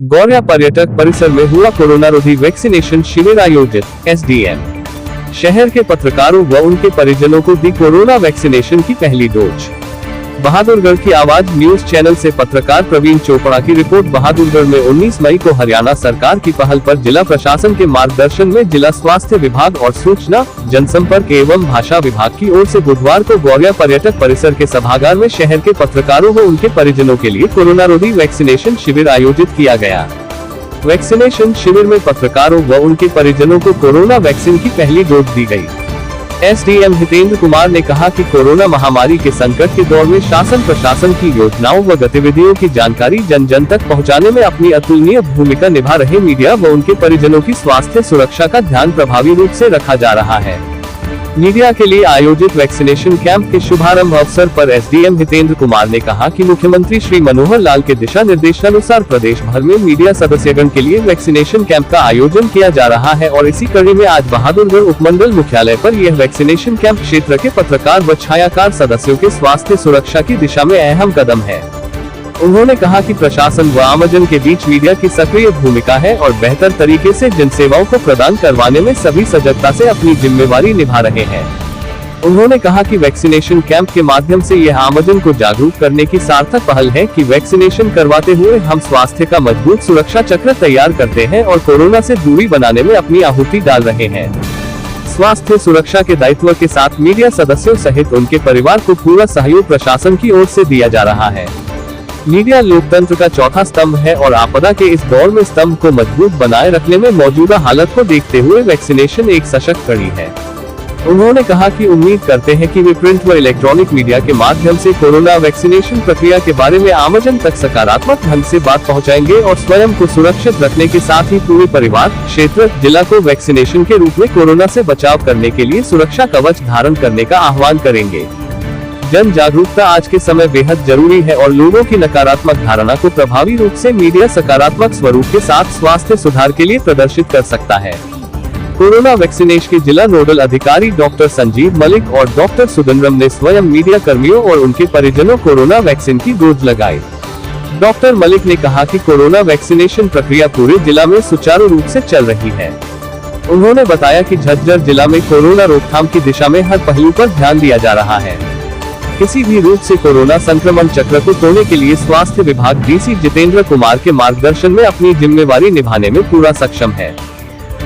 गौरिया पर्यटक परिसर में हुआ कोरोना रोधी वैक्सीनेशन शिविर आयोजित। एसडीएम शहर के पत्रकारों व उनके परिजनों को दी कोरोना वैक्सीनेशन की पहली डोज। बहादुरगढ़ की आवाज न्यूज चैनल से पत्रकार प्रवीण चोपड़ा की रिपोर्ट। बहादुरगढ़ में 19 मई को हरियाणा सरकार की पहल पर जिला प्रशासन के मार्गदर्शन में जिला स्वास्थ्य विभाग और सूचना जनसंपर्क एवं भाषा विभाग की ओर से बुधवार को गौरिया पर्यटक परिसर के सभागार में शहर के पत्रकारों व उनके परिजनों के लिए कोरोना रोधी वैक्सीनेशन शिविर आयोजित किया गया। वैक्सीनेशन शिविर में पत्रकारों व उनके परिजनों को कोरोना वैक्सीन की पहली डोज दी गई। एसडीएम हितेंद्र कुमार ने कहा कि कोरोना महामारी के संकट के दौर में शासन प्रशासन की योजनाओं व गतिविधियों की जानकारी जन जन तक पहुंचाने में अपनी अतुलनीय भूमिका निभा रहे मीडिया व उनके परिजनों की स्वास्थ्य सुरक्षा का ध्यान प्रभावी रूप से रखा जा रहा है। मीडिया के लिए आयोजित वैक्सीनेशन कैंप के शुभारंभ अवसर पर एसडीएम हितेंद्र कुमार ने कहा कि मुख्यमंत्री श्री मनोहर लाल के दिशा निर्देशानुसार प्रदेश भर में मीडिया सदस्यगण के लिए वैक्सीनेशन कैंप का आयोजन किया जा रहा है और इसी कड़ी में आज बहादुरगढ़ उपमंडल मुख्यालय पर यह वैक्सीनेशन कैंप क्षेत्र के पत्रकार व छायाकार सदस्यों के स्वास्थ्य सुरक्षा की दिशा में अहम कदम है। उन्होंने कहा कि प्रशासन व आमजन के बीच मीडिया की सक्रिय भूमिका है और बेहतर तरीके से जनसेवाओं को प्रदान करवाने में सभी सजगता से अपनी जिम्मेवारी निभा रहे हैं। उन्होंने कहा कि वैक्सीनेशन कैंप के माध्यम से यह आमजन को जागरूक करने की सार्थक पहल है कि वैक्सीनेशन करवाते हुए हम स्वास्थ्य का मजबूत सुरक्षा चक्र तैयार करते हैं और कोरोना से दूरी बनाने में अपनी आहुति डाल रहे हैं। स्वास्थ्य सुरक्षा के दायित्व के साथ मीडिया सदस्यों सहित उनके परिवार को पूरा सहयोग प्रशासन की ओर से दिया जा रहा है। मीडिया लोकतंत्र का चौथा स्तंभ है और आपदा के इस दौर में स्तंभ को मजबूत बनाए रखने में मौजूदा हालत को देखते हुए वैक्सीनेशन एक सशक्त कड़ी है। उन्होंने कहा कि उम्मीद करते हैं कि वे प्रिंट व इलेक्ट्रॉनिक मीडिया के माध्यम से कोरोना वैक्सीनेशन प्रक्रिया के बारे में आमजन तक सकारात्मक ढंग से बात पहुंचाएंगे और स्वयं को सुरक्षित रखने के साथ ही पूरे परिवार, क्षेत्र, जिला को वैक्सीनेशन के रूप में कोरोना से बचाव करने के लिए सुरक्षा कवच धारण करने का आह्वान करेंगे। जन जागरूकता आज के समय बेहद जरूरी है और लोगों की नकारात्मक धारणा को प्रभावी रूप से मीडिया सकारात्मक स्वरूप के साथ स्वास्थ्य सुधार के लिए प्रदर्शित कर सकता है। कोरोना वैक्सीनेशन के जिला नोडल अधिकारी डॉक्टर संजीव मलिक और डॉक्टर सुदंद्रम ने स्वयं मीडिया कर्मियों और उनके परिजनों कोरोना वैक्सीन की डोज लगाई। डॉक्टर मलिक ने कहा कि कोरोना वैक्सीनेशन प्रक्रिया पूरे जिला में सुचारू रूप से चल रही है। उन्होंने बताया कि झज्जर जिला में कोरोना रोकथाम की दिशा में हर पहलू पर ध्यान दिया जा रहा है। किसी भी रूप से कोरोना संक्रमण चक्र को तोड़ने के लिए स्वास्थ्य विभाग डीसी जितेंद्र कुमार के मार्गदर्शन में अपनी जिम्मेवारी निभाने में पूरा सक्षम है।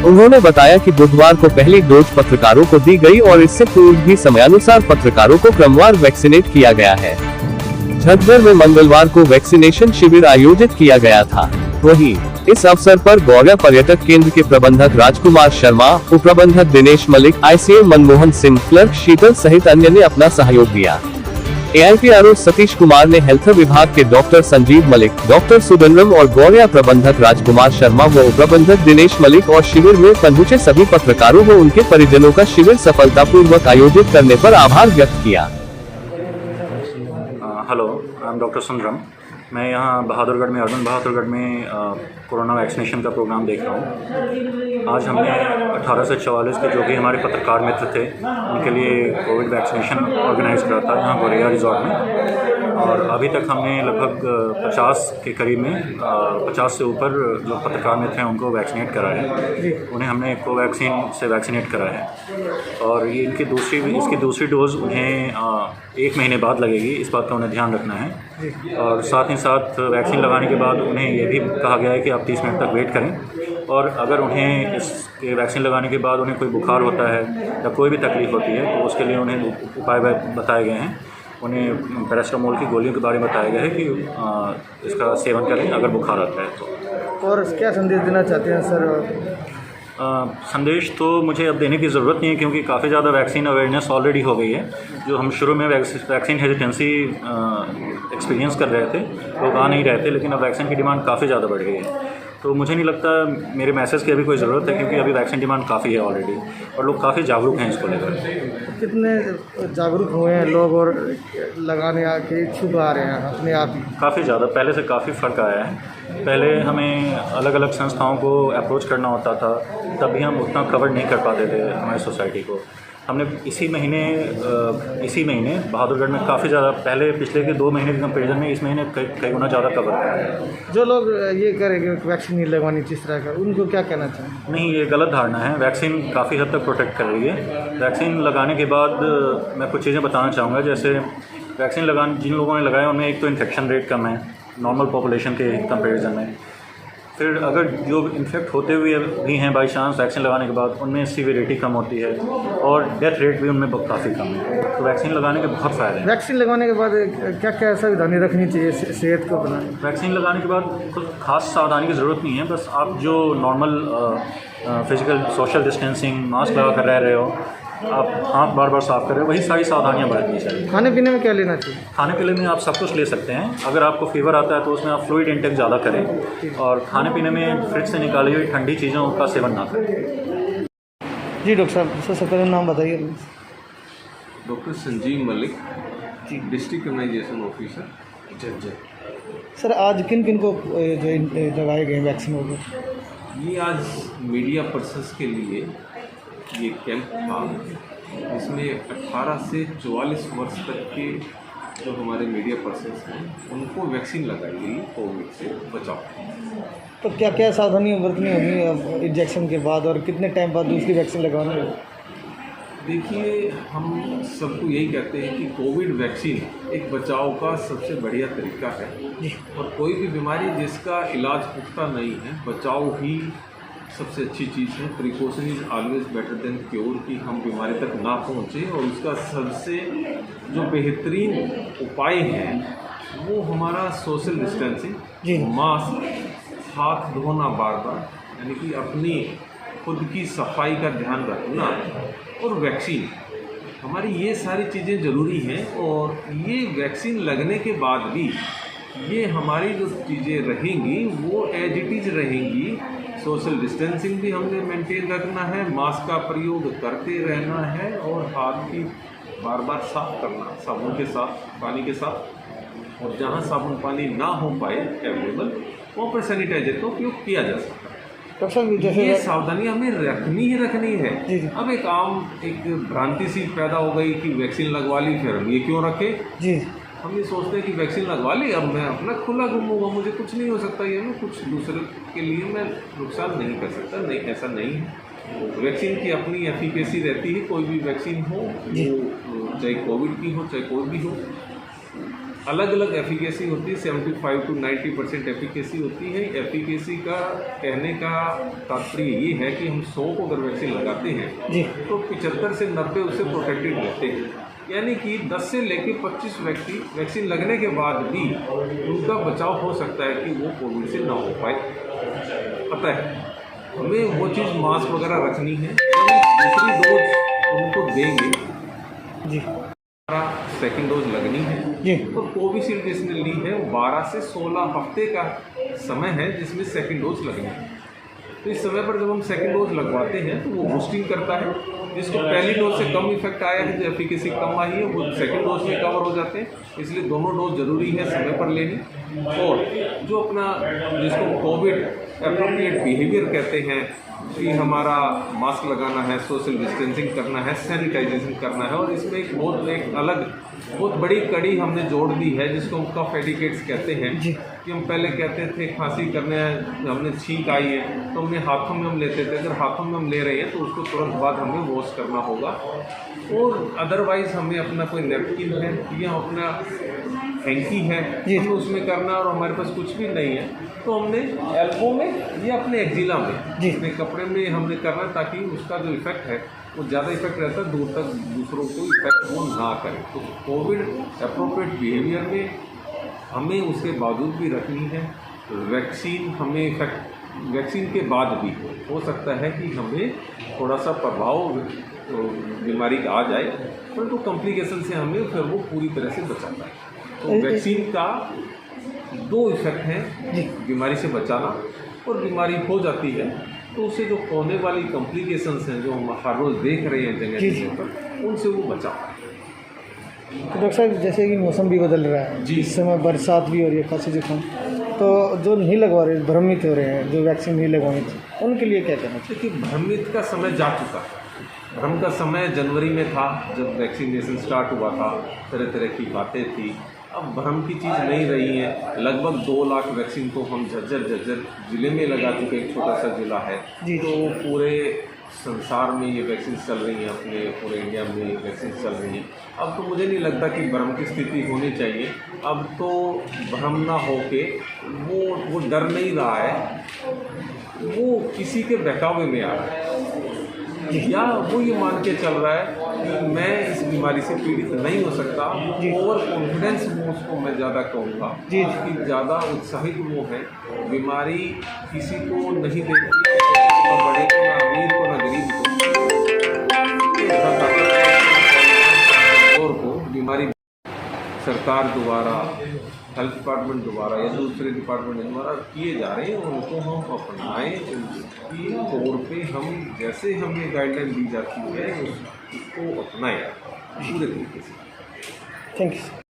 उन्होंने बताया कि बुधवार को पहली डोज पत्रकारों को दी गई और इससे पूर्व भी समयानुसार पत्रकारों को क्रमवार वैक्सीनेट किया गया है। झज्जर में मंगलवार को वैक्सीनेशन शिविर आयोजित किया गया था। वहीं इस अवसर पर गौरिया पर्यटक केंद्र के प्रबंधक राजकुमार शर्मा, उप प्रबंधक दिनेश मलिक, आईसीएम मनमोहन सिंह, क्लर्क शीतल सहित अन्य ने अपना सहयोग दिया। एआईपीआरओ सतीश कुमार ने हेल्थ विभाग के डॉक्टर संजीव मलिक, डॉक्टर सुदंद्रम और गौरिया प्रबंधक राजकुमार शर्मा व उप प्रबंधक दिनेश मलिक और शिविर में पहुंचे सभी पत्रकारों व उनके परिजनों का शिविर सफलतापूर्वक आयोजित करने पर आभार व्यक्त किया। Hello, I am doctor Sundaram. मैं यहाँ बहादुरगढ़ में, अर्बन बहादुरगढ़ में कोरोना वैक्सीनेशन का प्रोग्राम देख रहा हूँ। आज हमने 18 से 44 के जो भी हमारे पत्रकार मित्र थे उनके लिए कोविड वैक्सीनेशन ऑर्गेनाइज करा था यहाँ गौरिया रिजॉर्ट में, और अभी तक हमने लगभग 50 के करीब में 50 से ऊपर जो पत्रकार मित्र हैं उनको वैक्सीनेट करा है। उन्हें हमने कोवैक्सीन से वैक्सीनेट करा है और ये इसकी दूसरी डोज उन्हें 1 महीने बाद लगेगी। इस बात का उन्हें ध्यान रखना है और साथ ही साथ वैक्सीन लगाने के बाद उन्हें ये भी कहा गया है कि आप 30 मिनट तक वेट करें और अगर उन्हें इसके वैक्सीन लगाने के बाद उन्हें कोई बुखार होता है या कोई भी तकलीफ़ होती है तो उसके लिए उन्हें उपाय बताए गए हैं। उन्हें पैरास्टामोल की गोलियों के बारे में बताया गया है कि इसका सेवन करें अगर बुखार आता है तो। और क्या संदेश देना चाहते हैं सर? संदेश तो मुझे अब देने की ज़रूरत नहीं है क्योंकि काफ़ी ज़्यादा वैक्सीन अवेयरनेस ऑलरेडी हो गई है। जो हम शुरू में वैक्सीन हेजिटेंसी एक्सपीरियंस कर रहे थे, लोग आ नहीं रहे थे, लेकिन अब वैक्सीन की डिमांड काफ़ी ज़्यादा बढ़ गई है। तो मुझे नहीं लगता मेरे मैसेज की अभी कोई ज़रूरत है क्योंकि अभी वैक्सीन डिमांड काफ़ी है ऑलरेडी और लोग काफ़ी जागरूक हैं इसको लेकर। कितने जागरूक हुए हैं लोग और लगाने आके इच्छुक आ रहे हैं अपने आप ही? काफ़ी ज़्यादा, पहले से काफ़ी फ़र्क आया है। पहले हमें अलग अलग संस्थाओं को अप्रोच करना होता था, तब भी हम उतना कवर नहीं कर पाते थे हमारी सोसाइटी को। हमने इसी महीने बहादुरगढ़ में काफ़ी ज़्यादा, पहले पिछले के 2 महीने के कंपेरिजन में इस महीने कई गुना ज़्यादा कवर किया है। जो लोग ये करेंगे वैक्सीन नहीं लगवानी जिस तरह का, उनको क्या कहना चाहें? नहीं, ये गलत धारणा है। वैक्सीन काफ़ी हद तक प्रोटेक्ट कर रही है। वैक्सीन लगाने के बाद मैं कुछ चीज़ें बताना चाहूँगा। जैसे वैक्सीन जिन लोगों ने लगाया उनमें एक तो इन्फेक्शन रेट कम है नॉर्मल पॉपुलेशन के कंपेरिजन में। फिर अगर जो इन्फेक्ट होते हुए भी हैं बाई चांस वैक्सीन लगाने के बाद, उनमें सीवियरिटी कम होती है और डेथ रेट भी उनमें काफ़ी कम है। तो वैक्सीन लगाने के बहुत फ़ायदे हैं। वैक्सीन लगवाने के बाद क्या क्या सावधानी रखनी चाहिए सेहत को बनाने? वैक्सीन लगाने के बाद कुछ खास सावधानी की ज़रूरत नहीं है। बस आप जो normal physical social distancing, mask लगा कर रह रहे हो, आप हाथ बार बार साफ़ कर रहे हो, वही सारी सावधानियाँ बरतनी चाहिए। खाने पीने में क्या लेना चाहिए? खाने पीने में आप सब कुछ ले सकते हैं। अगर आपको फीवर आता है तो उसमें आप फ्लूइड इंटेक ज़्यादा करें और खाने पीने में फ्रिज से निकाली हुई ठंडी चीज़ों का सेवन ना करें। जी डॉक्टर साहब, सबसे पहले नाम बताइए। Doctor Sanjeev Malik ji, district immunisation officer Jhajjar. Sir, आज किन किन को जो लगाए गए वैक्सीन वगैरह? ये आज मीडिया पर्सन्स के लिए ये कैंप था, इसमें 18 से 44 वर्ष तक के जो हमारे मीडिया पर्सन्स हैं उनको वैक्सीन लगाई गई कोविड से बचाव। तो क्या क्या सावधानियाँ बरतनी होगी इंजेक्शन के बाद, और कितने टाइम बाद दूसरी वैक्सीन लगवानी होगी? देखिए, हम सबको यही कहते हैं कि कोविड वैक्सीन एक बचाव का सबसे बढ़िया तरीका है। और कोई भी बीमारी जिसका इलाज पुख्ता नहीं है, बचाव ही सबसे अच्छी चीज़ है। Precaution is always better than cure, कि हम बीमारी तक ना पहुँचे। और उसका सबसे जो बेहतरीन उपाय है वो हमारा सोशल डिस्टेंसिंग, मास्क, हाथ धोना बार बार, यानी कि अपनी खुद की सफाई का ध्यान रखना, और वैक्सीन। हमारी ये सारी चीज़ें ज़रूरी हैं। और ये वैक्सीन लगने के बाद भी ये हमारी जो चीज़ें रहेंगी वो एज इट इज़ रहेंगी। सोशल डिस्टेंसिंग भी हमने मेंटेन रखना है, मास्क का प्रयोग करते रहना है, और हाथ की बार बार साफ करना साबुन के साथ, पानी के साथ। और जहाँ साबुन पानी ना हो पाए अवेलेबल, वहाँ पर सैनिटाइजर का उपयोग किया जा सकता है। ये सावधानी हमें रखनी है। अब एक भ्रांति सी पैदा हो गई कि वैक्सीन लगवा ली, फिर हम ये क्यों रखें जी। हम ये सोचते हैं कि वैक्सीन लगवा ली, अब मैं अपना खुला घूमूंगा, मुझे कुछ नहीं हो सकता, ये मैं कुछ दूसरे के लिए मैं नुकसान नहीं कर सकता। नहीं, ऐसा नहीं है। वैक्सीन की अपनी एफिकेसी रहती है। कोई भी वैक्सीन हो, वो चाहे कोविड की हो चाहे कोई भी हो, अलग अलग एफिकेसी होती है। 75 to 90% एफिकेसी होती है। एफिकेसी का कहने का तात्पर्य ये है कि हम 100 को अगर वैक्सीन लगाते हैं तो 75 से 90 उससे प्रोटेक्टेड रहते हैं। यानी कि 10 से लेकर 25 व्यक्ति वैक्सीन लगने के बाद भी उनका बचाव हो सकता है कि वो कोविड से ना हो पाए। पता है, हमें वो चीज़ मास्क वगैरह रखनी है। दूसरी डोज उनको देंगे जी, सेकेंड डोज लगनी है जी। तो कोविशील्ड जिसने ली है वो 12 से 16 हफ्ते का समय है जिसमें सेकेंड डोज लगनी है। तो इस समय पर जब हम सेकेंड डोज लगवाते हैं तो वो बूस्टिंग करता है। जिसको पहली डोज से कम इफेक्ट आया है, जो एफिकेसी कम आई है, वो सेकेंड डोज में कवर हो जाते हैं। इसलिए दोनों डोज जरूरी है समय पर लेनी। और जो अपना जिसको कोविड एप्रोप्रिएट बिहेवियर कहते हैं कि हमारा मास्क लगाना है, सोशल डिस्टेंसिंग करना है, सैनिटाइजेशन करना है। और इसमें एक अलग बहुत बड़ी कड़ी हमने जोड़ दी है जिसको हम कफ एटिकेट्स कहते हैं। कि हम पहले कहते थे खांसी करने हमने छींक आई है तो हमने हाथों में हम लेते थे। अगर हाथों में हम ले रहे हैं तो उसको तुरंत बाद हमें वॉश करना होगा। और अदरवाइज़ हमें अपना कोई नैपकिन है या अपना हैंकी है हमें उसमें करना। और हमारे पास कुछ भी नहीं है तो हमने एल्बो में या अपने एक्जिला में अपने कपड़े में हमने करना, ताकि उसका जो इफेक्ट है वो ज़्यादा इफेक्ट रहता है, दूर तक दूसरों को इफेक्ट वो ना करे। तो कोविड एप्रोप्रिएट बिहेवियर में हमें उसके बावजूद भी रखनी है। वैक्सीन हमें इफेक्ट वैक्सीन के बाद भी हो सकता है कि हमें थोड़ा सा प्रभाव बीमारी का आ जाए, परंतु कॉम्प्लिकेशन से हमें फिर वो पूरी तरह से बचाता है। तो वैक्सीन का 2 इफेक्ट हैं, बीमारी से बचाना, और बीमारी हो जाती है तो उससे जो होने वाली कॉम्प्लिकेशंस हैं जो हम हर रोज़ देख रहे हैं जगह पर, उनसे वो बचाता है। तो डॉक्टर साहब, जैसे कि मौसम भी बदल रहा है, इस समय बरसात भी हो रही है, खांसी जुकाम, तो जो नहीं लगवा रहे, भ्रमित हो रहे हैं, जो वैक्सीन नहीं लगवानी थी, उनके लिए क्या कहना चाहिए? देखिए, भ्रमित का समय जा चुका है। भ्रम का समय जनवरी में था जब वैक्सीनेशन स्टार्ट हुआ था, तरह तरह की बातें थी। अब भ्रम की चीज़ नहीं रही है। लगभग 2 लाख वैक्सीन तो हम झज्जर ज़िले में लगा चुके, एक छोटा सा ज़िला है। तो पूरे संसार में ये वैक्सीन चल रही हैं, अपने पूरे इंडिया में ये वैक्सीन चल रही हैं। अब तो मुझे नहीं लगता कि भ्रम की स्थिति होनी चाहिए। अब तो भ्रम ना हो के वो डर नहीं रहा है, वो किसी के बहकावे में आ रहा है, या वो ये मान के चल रहा है कि मैं इस बीमारी से पीड़ित नहीं हो सकता। ओवर कॉन्फिडेंस वो उसको मैं ज़्यादा कहूँगा कि ज़्यादा उत्साहित वो है। बीमारी किसी को नहीं देखती, ना बड़े को, ना अमीर को, ना गरीब को, और को बीमारी सरकार द्वारा, हेल्थ डिपार्टमेंट द्वारा या दूसरे डिपार्टमेंट द्वारा किए जा रहे हैं, उनको हम अपनाएं। उनकी तौर पे हम जैसे हमें गाइडलाइन दी जाती है उसको अपनाएं पूरे तरीके से। Thank you.